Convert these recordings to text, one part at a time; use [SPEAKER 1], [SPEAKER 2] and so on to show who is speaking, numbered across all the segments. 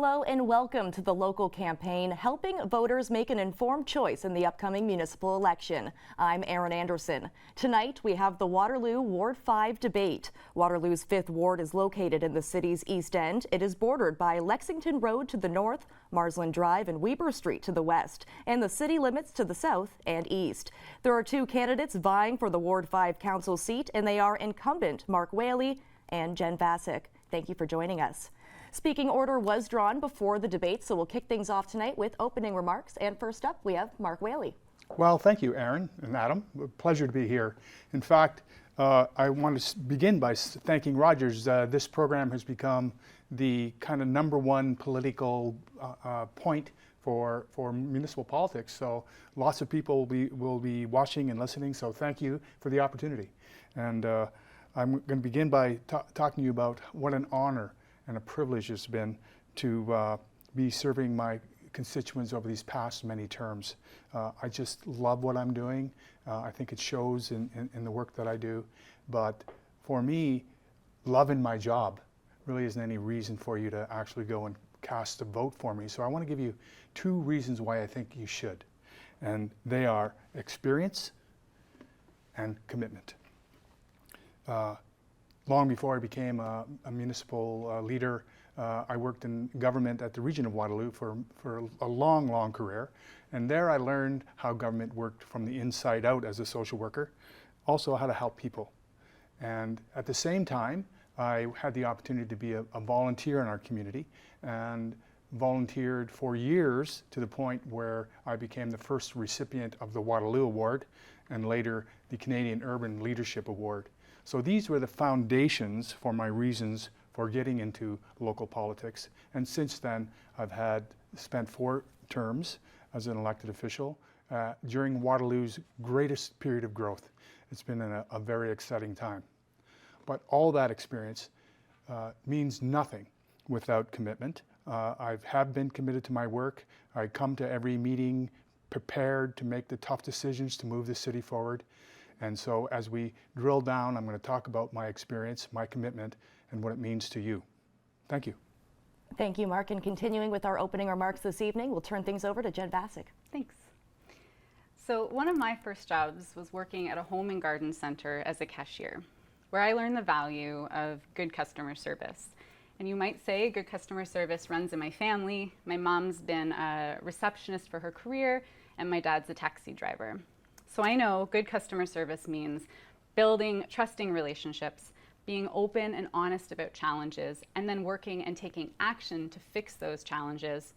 [SPEAKER 1] Hello and welcome to the local campaign, helping voters make an informed choice in the upcoming municipal election. I'm Erin Anderson. Tonight we have the Waterloo Ward 5 debate. Waterloo's 5th Ward is located in the city's east end. It is bordered by Lexington Road to the north, Marsland Drive and Weber Street to the west, and the city limits to the south and east. There are 2 candidates vying for the Ward 5 council seat, and they are incumbent Mark Whaley and Jen Vasic. Thank you for joining us. Speaking order was drawn before the debate, so we'll kick things off tonight with opening remarks. And first up, we have Mark Whaley.
[SPEAKER 2] Well, thank you, Erin and Adam. A pleasure to be here. In fact, I want to begin by thanking Rogers. This program has become the kind of #1 political point for municipal politics. So lots of people will be watching and listening. So thank you for the opportunity. And I'm going to begin by talking to you about what an honor and a privilege it's been to be serving my constituents over these past many terms. I just love what I'm doing. I think it shows in the work that I do. But for me, loving my job really isn't any reason for you to actually go and cast a vote for me. So I want to give you 2 reasons why I think you should. And they are experience and commitment. Long before I became a municipal leader, I worked in government at the region of Waterloo for a long career. And there I learned how government worked from the inside out as a social worker, also how to help people. And at the same time, I had the opportunity to be a volunteer in our community and volunteered for years to the point where I became the first recipient of the Waterloo Award and later the Canadian Urban Leadership Award. So these were the foundations for my reasons for getting into local politics. And since then, I've spent 4 terms as an elected official during Waterloo's greatest period of growth. It's been a very exciting time. But all that experience means nothing without commitment. I have been committed to my work. I come to every meeting prepared to make the tough decisions to move the city forward. And so as we drill down, I'm going to talk about my experience, my commitment, and what it means to you. Thank you.
[SPEAKER 1] Thank you, Mark. And continuing with our opening remarks this evening, we'll turn things over to Jen Vasic.
[SPEAKER 3] Thanks. So one of my first jobs was working at a home and garden center as a cashier, where I learned the value of good customer service. And you might say good customer service runs in my family. My mom's been a receptionist for her career, and my dad's a taxi driver. So I know good customer service means building trusting relationships, being open and honest about challenges, and then working and taking action to fix those challenges.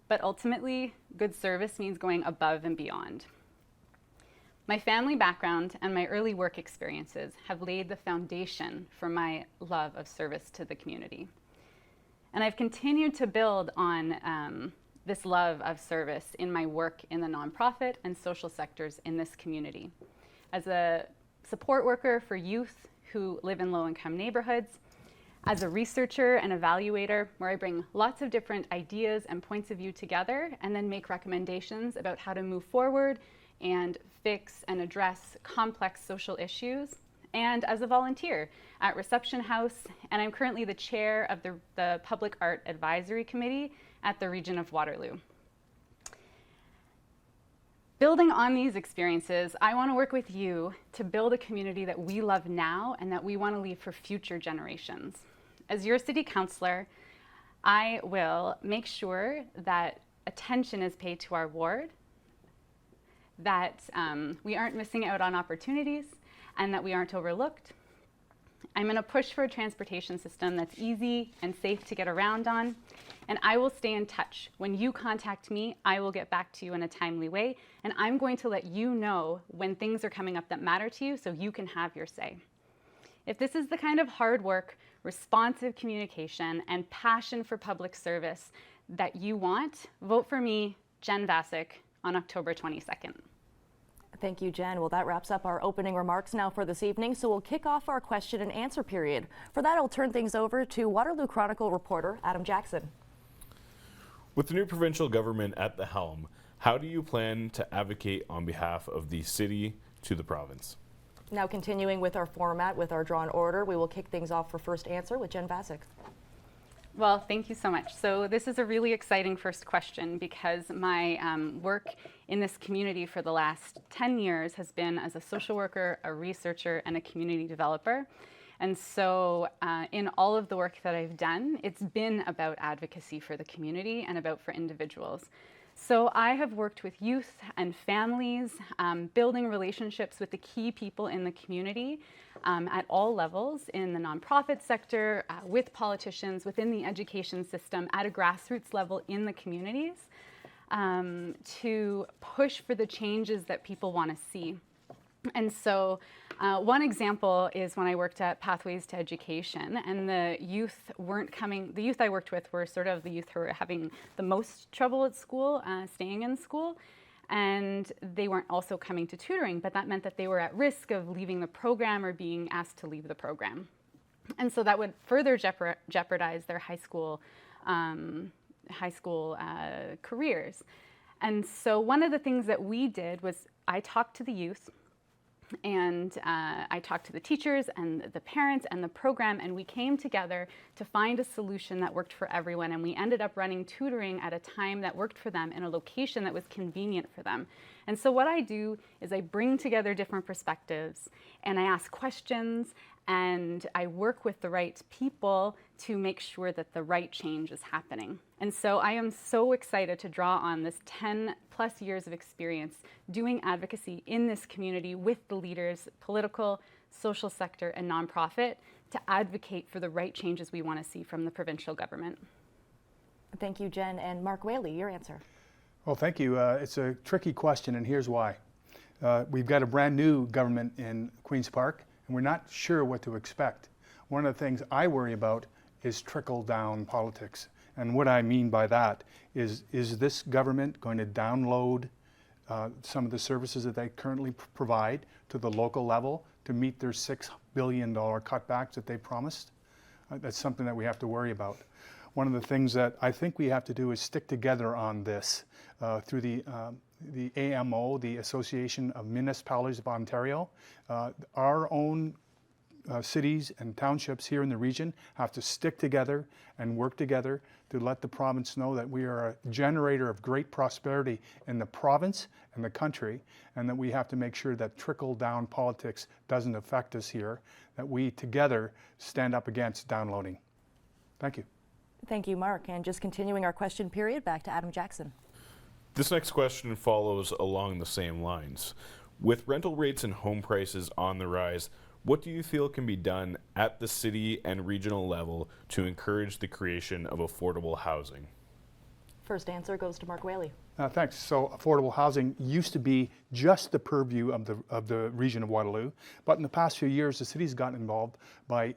[SPEAKER 3] But ultimately, good service means going above and beyond. My family background and my early work experiences have laid the foundation for my love of service to the community. And I've continued to build on this love of service in my work in the nonprofit and social sectors in this community. As a support worker for youth who live in low-income neighborhoods, as a researcher and evaluator where I bring lots of different ideas and points of view together and then make recommendations about how to move forward and fix and address complex social issues, and as a volunteer at Reception House, and I'm currently the chair of the Public Art Advisory Committee at the region of Waterloo. Building on these experiences, I want to work with you to build a community that we love now and that we want to leave for future generations. As your city councillor, I will make sure that attention is paid to our ward, that we aren't missing out on opportunities, and that we aren't overlooked. I'm going to push for a transportation system that's easy and safe to get around on, and I will stay in touch. When you contact me, I will get back to you in a timely way, and I'm going to let you know when things are coming up that matter to you so you can have your say. If this is the kind of hard work, responsive communication, and passion for public service that you want, vote for me, Jen Vasic, on October 22nd.
[SPEAKER 1] Thank you, Jen. Well, that wraps up our opening remarks now for this evening, so we'll kick off our question and answer period. For that, I'll turn things over to Waterloo Chronicle reporter Adam Jackson.
[SPEAKER 4] With the new provincial government at the helm, how do you plan to advocate on behalf of the city to the province?
[SPEAKER 1] Now continuing with our format with our drawn order, we will kick things off for first answer with Jen Vasic.
[SPEAKER 3] Well, thank you so much. So this is a really exciting first question because my work in this community for the last 10 years has been as a social worker, a researcher, and a community developer. And so in all of the work that I've done, it's been about advocacy for the community and about for individuals. So I have worked with youth and families, building relationships with the key people in the community at all levels, in the nonprofit sector, with politicians, within the education system, at a grassroots level in the communities, to push for the changes that people want to see. And so one example is when I worked at Pathways to Education, and the youth I worked with were sort of the youth who were having the most trouble at school, staying in school, and they weren't also coming to tutoring, but that meant that they were at risk of leaving the program or being asked to leave the program. And so that would further jeopardize their high school careers. And so one of the things that we did was I talked to the youth, and I talked to the teachers and the parents and the program, and we came together to find a solution that worked for everyone. And we ended up running tutoring at a time that worked for them in a location that was convenient for them. And so what I do is I bring together different perspectives, and I ask questions, and I work with the right people to make sure that the right change is happening. And so I am so excited to draw on this 10 plus years of experience doing advocacy in this community with the leaders, political, social sector, and nonprofit, to advocate for the right changes we want to see from the provincial government.
[SPEAKER 1] Thank you, Jen. And Mark Whaley, your answer.
[SPEAKER 2] Well, thank you. It's a tricky question, and here's why. We've got a brand new government in Queen's Park, and we're not sure what to expect. One of the things I worry about is trickle-down politics. And what I mean by that is this government going to download some of the services that they currently provide to the local level to meet their $6 billion cutbacks that they promised? That's something that we have to worry about. One of the things that I think we have to do is stick together on this through the AMO, the Association of Municipalities of Ontario. Our own cities and townships here in the region have to stick together and work together to let the province know that we are a generator of great prosperity in the province and the country, and that we have to make sure that trickle-down politics doesn't affect us here, that we together stand up against downloading. Thank you.
[SPEAKER 1] Thank you, Mark. And just continuing our question period, back to Adam Jackson.
[SPEAKER 4] This next question follows along the same lines. With rental rates and home prices on the rise, what do you feel can be done at the city and regional level to encourage the creation of affordable housing?
[SPEAKER 1] First answer goes to Mark Whaley.
[SPEAKER 2] Thanks. So affordable housing used to be just the purview of the region of Waterloo, but in the past few years the city's gotten involved by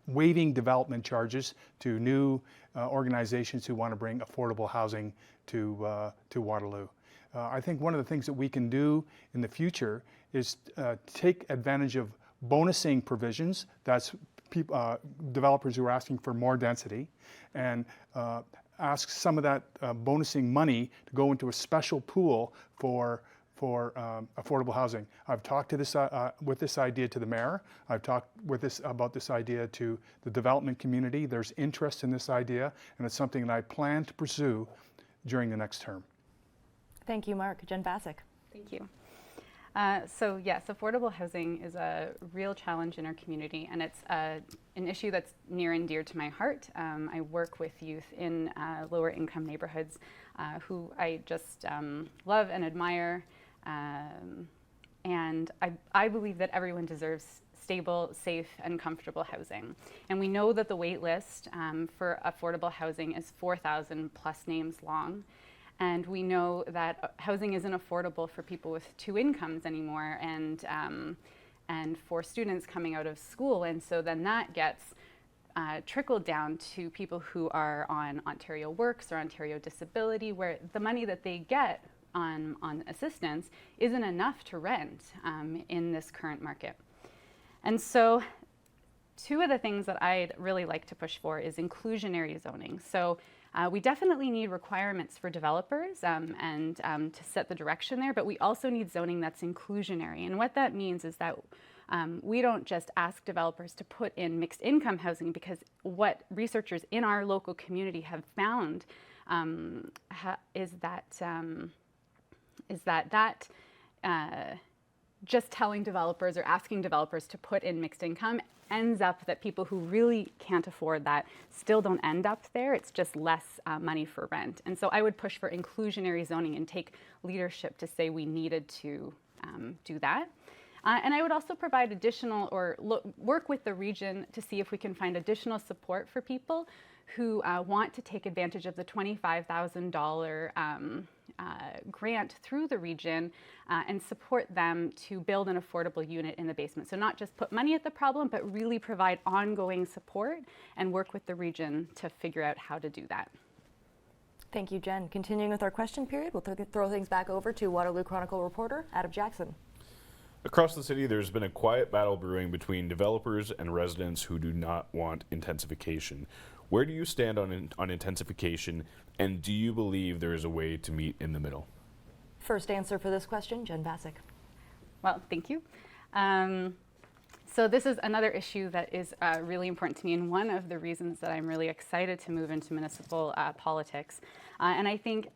[SPEAKER 2] waiving development charges to new organizations who want to bring affordable housing to Waterloo. I think one of the things that we can do in the future is take advantage of bonusing provisions. That's developers who are asking for more density, and ask some of that bonusing money to go into a special pool for affordable housing. I've talked to with this idea to the mayor. I've talked about this idea to the development community. There's interest in this idea, and it's something that I plan to pursue during the next term.
[SPEAKER 1] Thank you, Mark. Jen Bassick.
[SPEAKER 3] Thank you. So yes, affordable housing is a real challenge in our community, and it's an issue that's near and dear to my heart. I work with youth in lower income neighborhoods who I just love and admire, and I believe that everyone deserves stable, safe, and comfortable housing. And we know that the wait list for affordable housing is 4,000 plus names long. And we know that housing isn't affordable for people with two incomes anymore, and for students coming out of school. And so then that gets trickled down to people who are on Ontario Works or Ontario Disability, where the money that they get on assistance isn't enough to rent in this current market. And so two of the things that I'd really like to push for is inclusionary zoning. So we definitely need requirements for developers and to set the direction there, but we also need zoning that's inclusionary. And what that means is that We don't just ask developers to put in mixed income housing, because what researchers in our local community have found is that just telling developers or asking developers to put in mixed income ends up that people who really can't afford that still don't end up there. It's just less money for rent. And so I would push for inclusionary zoning and take leadership to say we needed to do that. And I would also provide additional, or work with the region to see if we can find additional support for people who want to take advantage of the $25,000 grant through the region and support them to build an affordable unit in the basement. So not just put money at the problem, but really provide ongoing support and work with the region to figure out how to do that.
[SPEAKER 1] Thank you, Jen. Continuing with our question period, we'll throw things back over to Waterloo Chronicle reporter Adam Jackson.
[SPEAKER 4] Across the city, there's been a quiet battle brewing between developers and residents who do not want intensification. Where do you stand on intensification, and do you believe there is a way to meet in the middle?
[SPEAKER 1] First answer for this question, Jen Bassick.
[SPEAKER 3] Well, thank you. So this is another issue that is really important to me, and one of the reasons that I'm really excited to move into municipal politics. And I think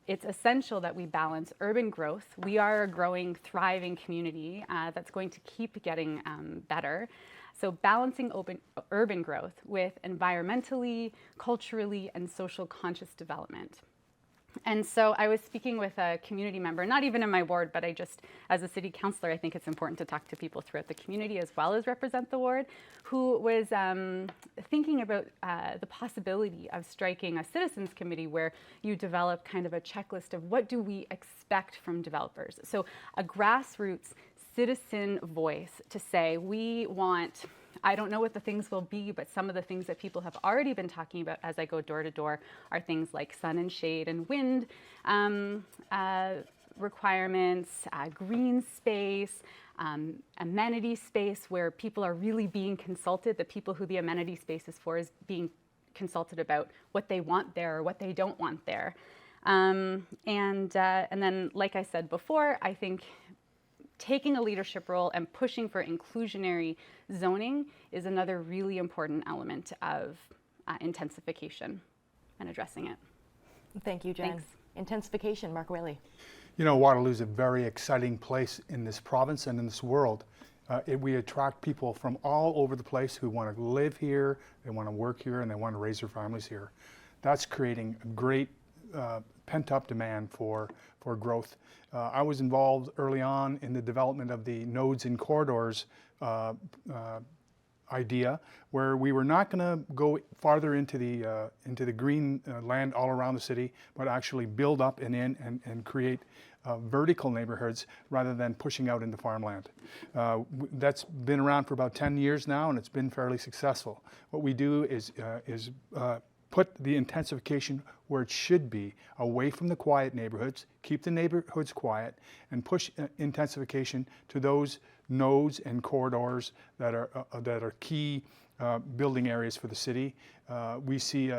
[SPEAKER 3] it's essential that we balance urban growth. We are a growing, thriving community that's going to keep getting better. So balancing urban growth with environmentally, culturally, and social conscious development. And so I was speaking with a community member, not even in my ward, but as a city councillor, I think it's important to talk to people throughout the community as well as represent the ward, who was thinking about the possibility of striking a citizens committee where you develop kind of a checklist of what do we expect from developers. So a grassroots citizen voice to say, we want, I don't know what the things will be, but some of the things that people have already been talking about as I go door to door are things like sun and shade and wind requirements, green space, amenity space where people are really being consulted. The people who the amenity space is for is being consulted about what they want there or what they don't want there. And then, like I said before, I think taking a leadership role and pushing for inclusionary zoning is another really important element of intensification and addressing it.
[SPEAKER 1] Thank you, Jen.
[SPEAKER 3] Thanks.
[SPEAKER 1] Intensification, Mark Whaley.
[SPEAKER 2] You know, Waterloo is a very exciting place in this province and in this world. We attract people from all over the place who want to live here, they want to work here, and they want to raise their families here. That's creating a great pent-up demand for growth. I was involved early on in the development of the nodes and corridors idea, where we were not going to go farther into the green land all around the city, but actually build up and and create vertical neighborhoods rather than pushing out into farmland. That's been around for about 10 years now, and it's been fairly successful. What we do is put the intensification where it should be, away from the quiet neighborhoods, keep the neighborhoods quiet, and push intensification to those nodes and corridors that are key building areas for the city. We see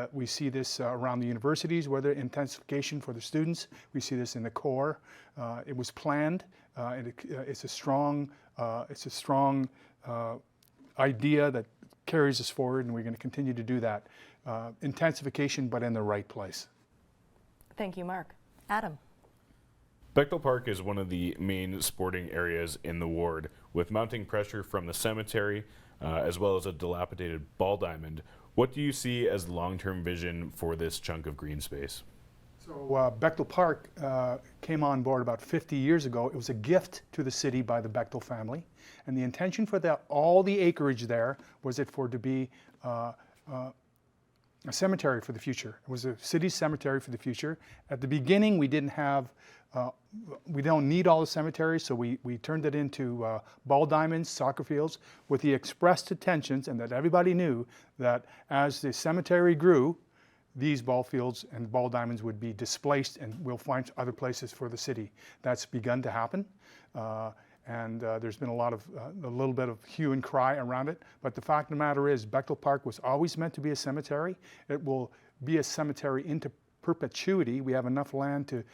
[SPEAKER 2] this around the universities, where the intensification for the students. We see this in the core. It was planned. It's a strong idea that carries us forward, and we're going to continue to do that. Intensification, but in the right place.
[SPEAKER 1] Thank you, Mark. Adam.
[SPEAKER 4] Bechtel Park is one of the main sporting areas in the ward, with mounting pressure from the cemetery, as well as a dilapidated ball diamond. What do you see as the long-term vision for this chunk of green space?
[SPEAKER 2] So Bechtel Park came on board about 50 years ago. It was a gift to the city by the Bechtel family, and the intention for all the acreage there was to be a cemetery for the future. It was a city cemetery for the future. At the beginning, we don't need all the cemeteries, so we turned it into ball diamonds, soccer fields, with the expressed intentions, and that everybody knew that as the cemetery grew, these ball fields and ball diamonds would be displaced, and we'll find other places for the city. That's begun to happen. And there's been a little bit of hue and cry around it. But the fact of the matter is, Bechtel Park was always meant to be a cemetery. It will be a cemetery perpetuity. We have enough land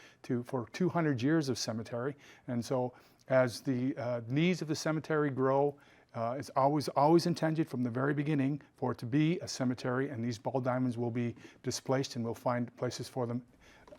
[SPEAKER 2] for 200 years of cemetery. And so as the needs of the cemetery grow, it's always intended from the very beginning for it to be a cemetery, and these ball diamonds will be displaced and we'll find places for them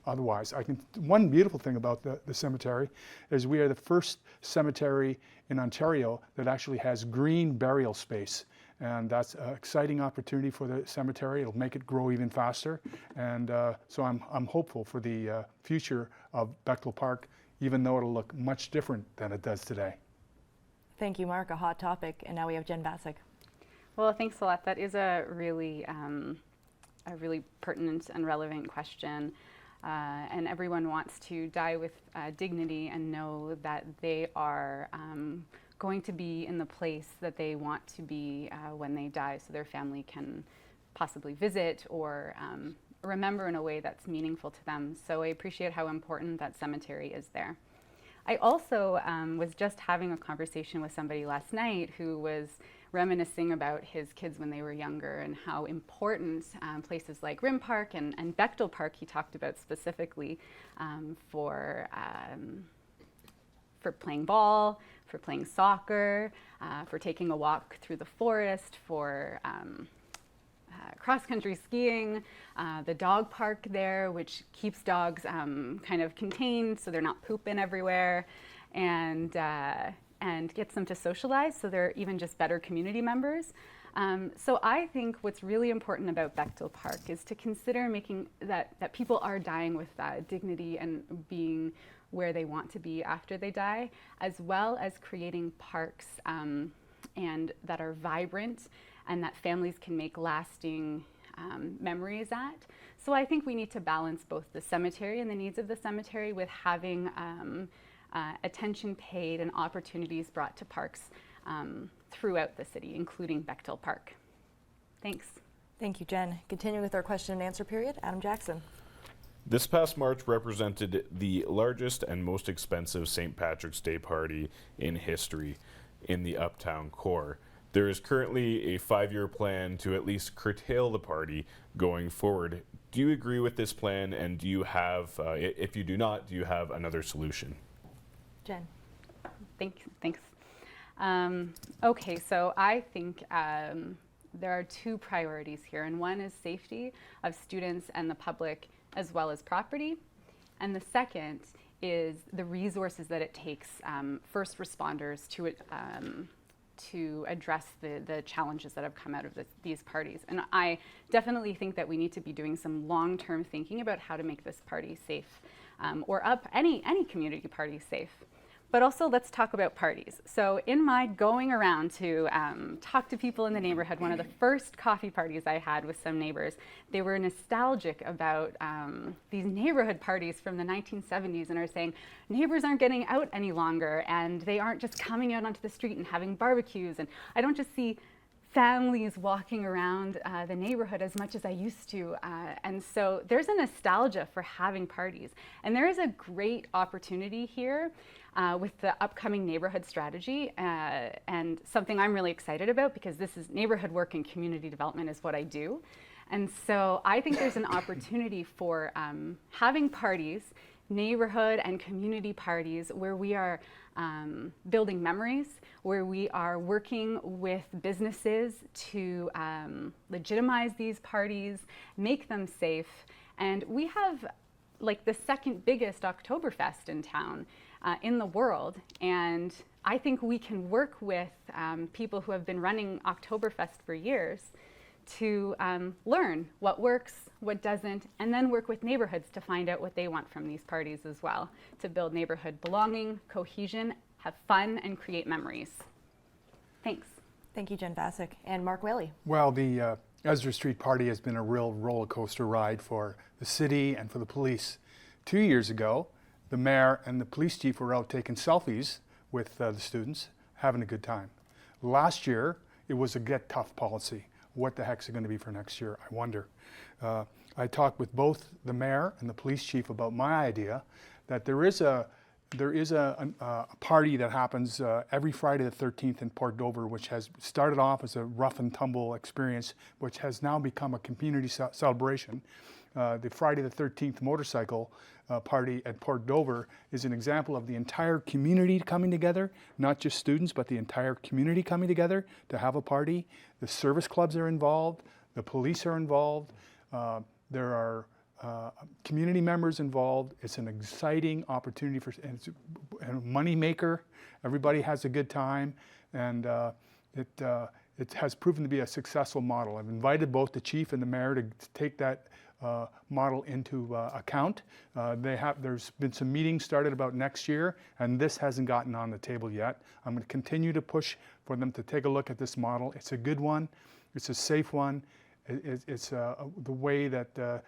[SPEAKER 2] otherwise. One beautiful thing about the cemetery is we are the first cemetery in Ontario that actually has green burial space. And that's an exciting opportunity for the cemetery. It'll make it grow even faster. And so I'm hopeful for the future of Bechtel Park, even though it'll look much different than it does today.
[SPEAKER 1] Thank you, Mark. A hot topic. And now we have Jen Bassick.
[SPEAKER 3] Well, thanks a lot. That is a really pertinent and relevant question. And everyone wants to die with dignity and know that they are going to be in the place that they want to be when they die, so their family can possibly visit or remember in a way that's meaningful to them. So I appreciate how important that cemetery is there. I also was just having a conversation with somebody last night who was reminiscing about his kids when they were younger and how important places like Rim Park and Bechtel Park, he talked about specifically for playing ball, for playing soccer, for taking a walk through the forest, for cross-country skiing, the dog park there, which keeps dogs kind of contained so they're not pooping everywhere, and gets them to socialize so they're even just better community members. So I think what's really important about Bechtel Park is to consider making that people are dying with dignity and being where they want to be after they die, as well as creating parks and that are vibrant and that families can make lasting memories at. So I think we need to balance both the cemetery and the needs of the cemetery with having attention paid and opportunities brought to parks throughout the city, including Bechtel Park. Thanks.
[SPEAKER 1] Thank you, Jen. Continuing with our question and answer period, Adam Jackson.
[SPEAKER 4] This past March represented the largest and most expensive St. Patrick's Day party in history in the Uptown core. There is currently a 5-year plan to at least curtail the party going forward. Do you agree with this plan, and do you have, if you do not, do you have another solution?
[SPEAKER 1] Jen.
[SPEAKER 3] Thanks. Okay, so I think there are two priorities here, and one is safety of students and the public as well as property, and the second is the resources that it takes first responders to address the challenges that have come out of these parties. And I definitely think that we need to be doing some long-term thinking about how to make this party safe, or any community party safe. But also, let's talk about parties. So in my going around to talk to people in the neighborhood, one of the first coffee parties I had with some neighbors, they were nostalgic about these neighborhood parties from the 1970s and are saying neighbors aren't getting out any longer and they aren't just coming out onto the street and having barbecues. And I don't just see families walking around the neighborhood as much as I used to. And so there's a nostalgia for having parties. And there is a great opportunity here with the upcoming neighborhood strategy, and something I'm really excited about because this is neighborhood work and community development is what I do. And so I think there's an opportunity for having parties, neighborhood and community parties, where we are building memories, where we are working with businesses to legitimize these parties, make them safe. And we have like the second biggest Oktoberfest in town, in the world. And I think we can work with people who have been running Oktoberfest for years to learn what works, what doesn't, and then work with neighborhoods to find out what they want from these parties as well, to build neighborhood belonging, cohesion, have fun, and create memories. Thanks.
[SPEAKER 1] Thank you, Jen Bassick. And Mark Whaley.
[SPEAKER 2] Well, the Ezra Street Party has been a real roller coaster ride for the city and for the police. 2 years ago, the mayor and the police chief were out taking selfies with the students, having a good time. Last year, it was a get tough policy. What the heck's it going to be for next year, I wonder. I talked with both the mayor and the police chief about my idea that there is a party that happens every Friday the 13th in Port Dover, which has started off as a rough and tumble experience, which has now become a community celebration, The Friday the 13th motorcycle party at Port Dover is an example of the entire community coming together, not just students, but the entire community coming together to have a party. The service clubs are involved, the police are involved, there are community members involved. It's an exciting opportunity and it's a money maker. Everybody has a good time, and it has proven to be a successful model. I've invited both the chief and the mayor to take that model into account. There's been some meetings started about next year, and this hasn't gotten on the table yet. I'm going to continue to push for them to take a look at this model. It's a good one. It's a safe one. It's the way that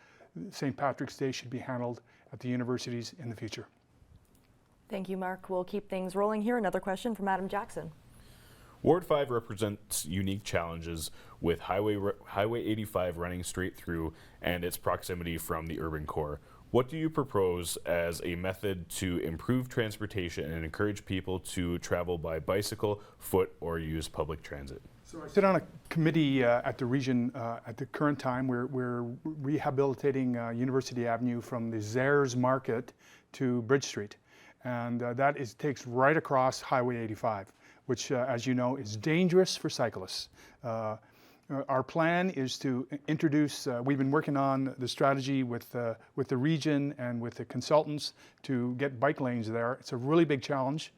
[SPEAKER 2] St. Patrick's Day should be handled at the universities in the future.
[SPEAKER 1] Thank you, Mark. We'll keep things rolling here. Another question from Adam Jackson.
[SPEAKER 4] Ward 5 represents unique challenges with Highway 85 running straight through and its proximity from the urban core. What do you propose as a method to improve transportation and encourage people to travel by bicycle, foot, or use public transit?
[SPEAKER 2] So I sit on a committee at the region at the current time. We're rehabilitating University Avenue from the Zares Market to Bridge Street. And that takes right across Highway 85, which, as you know, is dangerous for cyclists. Our plan is to introduce, we've been working on the strategy with the region and with the consultants to get bike lanes there. It's a really big challenge.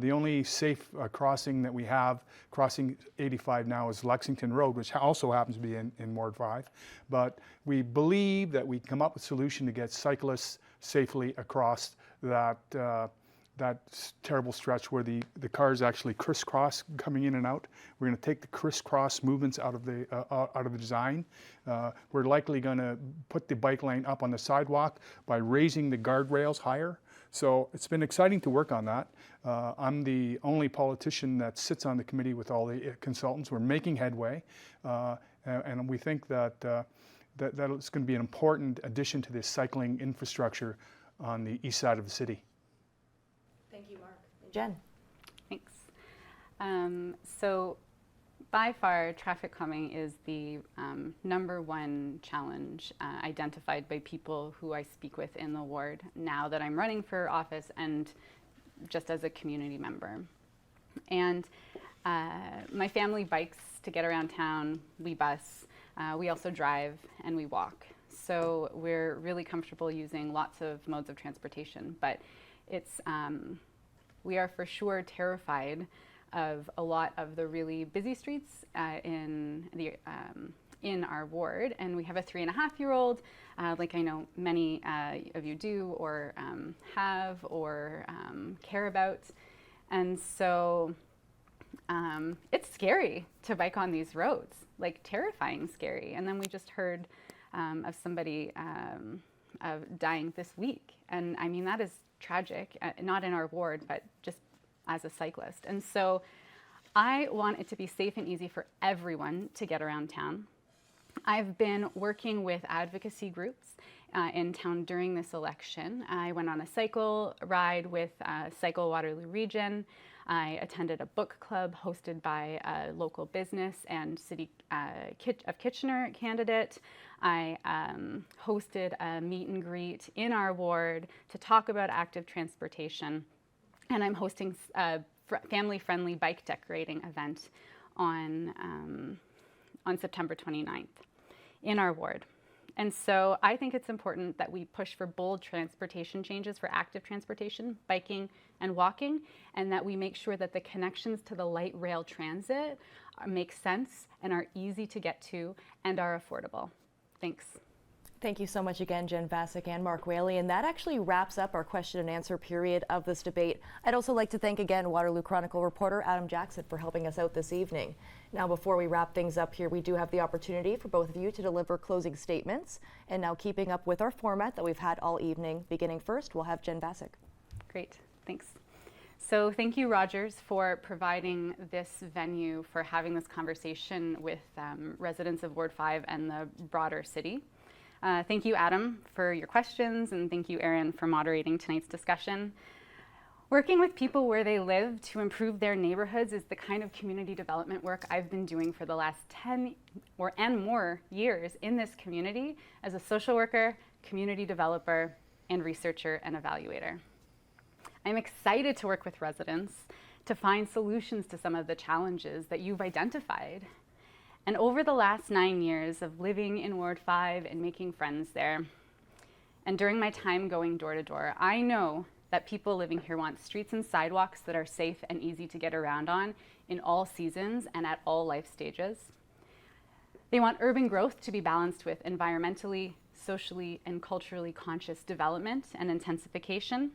[SPEAKER 2] The only safe crossing that we have, crossing 85 now, is Lexington Road, which also happens to be in Ward 5. But we believe that we can come up with a solution to get cyclists safely across that terrible stretch where the cars actually crisscross coming in and out. We're going to take the crisscross movements out of the design. We're likely going to put the bike lane up on the sidewalk by raising the guardrails higher. So it's been exciting to work on that. I'm the only politician that sits on the committee with all the consultants. We're making headway, and we think that that it's going to be an important addition to the cycling infrastructure on the east side of the city.
[SPEAKER 1] Thank you, Mark. Jen.
[SPEAKER 3] Thanks. So by far, traffic calming is the #1 challenge identified by people who I speak with in the ward now that I'm running for office and just as a community member. And my family bikes to get around town, we bus, we also drive, and we walk. So we're really comfortable using lots of modes of transportation, but it's we are for sure terrified of a lot of the really busy streets in our ward, and we have a 3.5-year-old, like I know many of you do or have or care about, and so it's scary to bike on these roads, like terrifying scary. And then we just heard of somebody dying this week, and I mean that is tragic, not in our ward, but just as a cyclist. And so I want it to be safe and easy for everyone to get around town. I've been working with advocacy groups in town during this election. I went on a cycle ride with Cycle Waterloo Region. I attended a book club hosted by a local business and City of Kitchener candidate. I hosted a meet and greet in our ward to talk about active transportation. And I'm hosting a family-friendly bike decorating event on September 29th in our ward. And so I think it's important that we push for bold transportation changes for active transportation, biking and walking, and that we make sure that the connections to the light rail transit make sense and are easy to get to and are affordable. Thanks.
[SPEAKER 1] Thank you so much again, Jen Vasic and Mark Whaley. And that actually wraps up our question and answer period of this debate. I'd also like to thank again Waterloo Chronicle reporter Adam Jackson for helping us out this evening. Now, before we wrap things up here, we do have the opportunity for both of you to deliver closing statements. And now, keeping up with our format that we've had all evening, beginning first, we'll have Jen Vasic.
[SPEAKER 3] Great, thanks. So thank you, Rogers, for providing this venue for having this conversation with residents of Ward 5 and the broader city. Thank you, Adam, for your questions, and thank you, Erin, for moderating tonight's discussion. Working with people where they live to improve their neighborhoods is the kind of community development work I've been doing for the last 10 and more years in this community as a social worker, community developer, and researcher and evaluator. I'm excited to work with residents to find solutions to some of the challenges that you've identified. And over the last 9 years of living in Ward 5 and making friends there, and during my time going door to door, I know that people living here want streets and sidewalks that are safe and easy to get around on in all seasons and at all life stages. They want urban growth to be balanced with environmentally, socially, and culturally conscious development and intensification.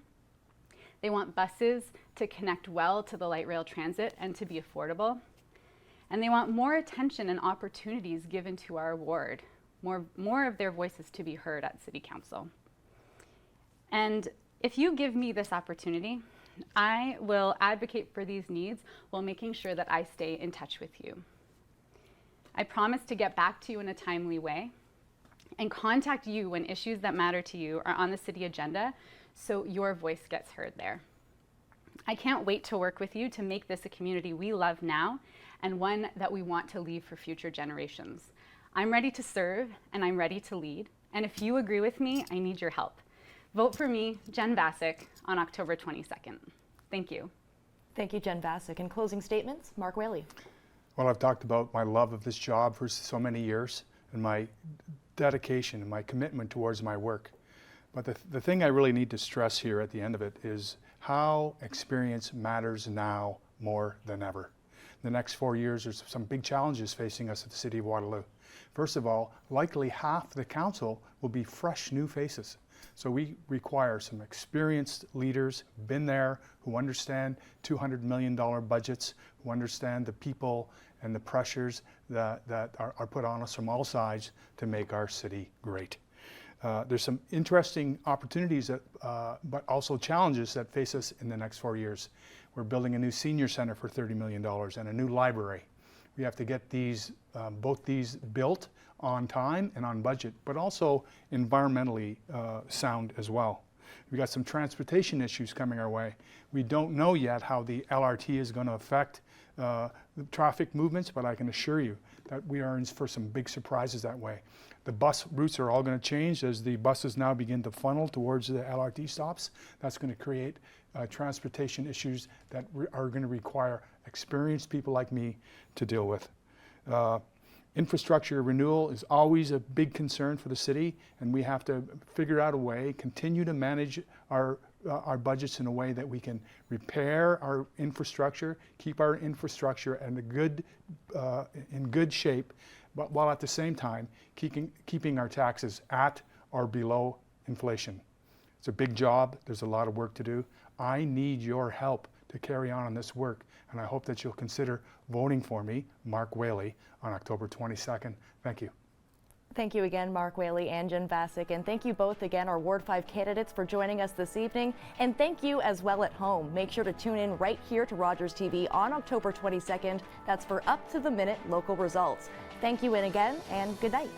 [SPEAKER 3] They want buses to connect well to the light rail transit and to be affordable. And they want more attention and opportunities given to our ward, more of their voices to be heard at City Council. And if you give me this opportunity, I will advocate for these needs while making sure that I stay in touch with you. I promise to get back to you in a timely way and contact you when issues that matter to you are on the city agenda so your voice gets heard there. I can't wait to work with you to make this a community we love now and one that we want to leave for future generations. I'm ready to serve and I'm ready to lead. And if you agree with me, I need your help. Vote for me, Jen Vasic, on October 22nd. Thank you.
[SPEAKER 1] Thank you, Jen Vasic. And closing statements, Mark Whaley.
[SPEAKER 2] Well, I've talked about my love of this job for so many years and my dedication and my commitment towards my work. But the thing I really need to stress here at the end of it is how experience matters now more than ever. In the next 4 years, there's some big challenges facing us at the City of Waterloo. First of all, likely half the council will be fresh new faces. So we require some experienced leaders, been there, who understand $200 million budgets, who understand the people and the pressures that are put on us from all sides to make our city great. There's some interesting opportunities that, but also challenges that face us in the next 4 years. We're building a new senior center for $30 million and a new library. We have to get these, both these built on time and on budget, but also environmentally sound as well. We've got some transportation issues coming our way. We don't know yet how the LRT is going to affect the traffic movements, but I can assure you that we are in for some big surprises that way. The bus routes are all going to change as the buses now begin to funnel towards the LRT stops. That's going to create transportation issues that are going to require experienced people like me to deal with. Infrastructure renewal is always a big concern for the city, and we have to figure out a way, continue to manage our budgets in a way that we can repair our infrastructure, keep our infrastructure in good shape, but while at the same time keeping our taxes at or below inflation. It's a big job. There's a lot of work to do. I need your help to carry on this work, and I hope that you'll consider voting for me, Mark Whaley, on October 22nd. Thank you.
[SPEAKER 1] Thank you again, Mark Whaley and Jen Vasic, and thank you both again, our Ward 5 candidates, for joining us this evening, and thank you as well at home. Make sure to tune in right here to Rogers TV on October 22nd. That's for up-to-the-minute local results. Thank you and again, and good night.